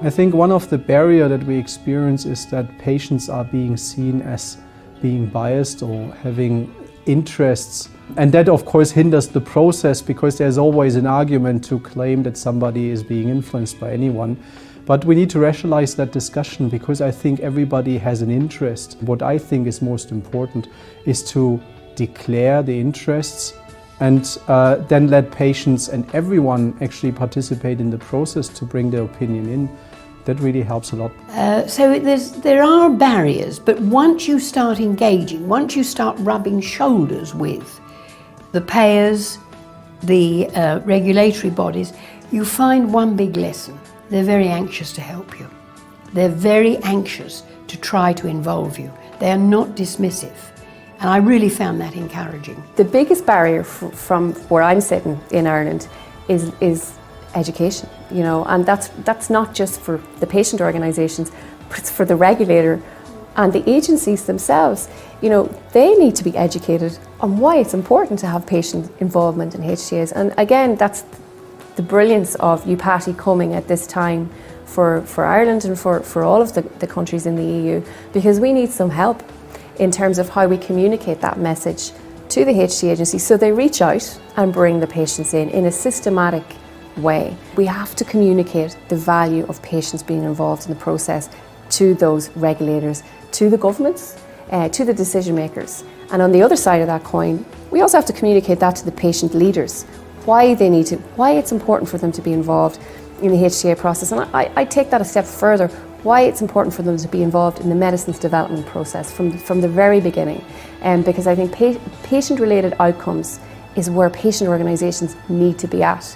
I think one of the barriers that we experience is that patients are being seen as being biased or having interests. And that of course hinders the process, because there's always an argument to claim that somebody is being influenced by anyone. But we need to rationalize that discussion, because I think everybody has an interest. What I think is most important is to declare the interests and then let patients and everyone actually participate in the process to bring their opinion in. That really helps a lot. So there are barriers, but once you start engaging, once you start rubbing shoulders with the payers, the regulatory bodies, you find one big lesson. They're very anxious to help you. They're very anxious to try to involve you. They are not dismissive. And I really found that encouraging. The biggest barrier from where I'm sitting in Ireland is education, you know, and that's not just for the patient organisations, but it's for the regulator and the agencies themselves. You know, they need to be educated on why it's important to have patient involvement in HTAs. And again, that's the brilliance of EUPATI coming at this time for Ireland and for all of the countries in the EU, because we need some help in terms of how we communicate that message to the HTA agency so they reach out and bring the patients in a systematic way. We have to communicate the value of patients being involved in the process to those regulators, to the governments, to the decision makers. And on the other side of that coin, we also have to communicate that to the patient leaders, why it's important for them to be involved in the HTA process. And I take that a step further, why it's important for them to be involved in the medicines development process from the very beginning. Because I think patient-related outcomes is where patient organisations need to be at.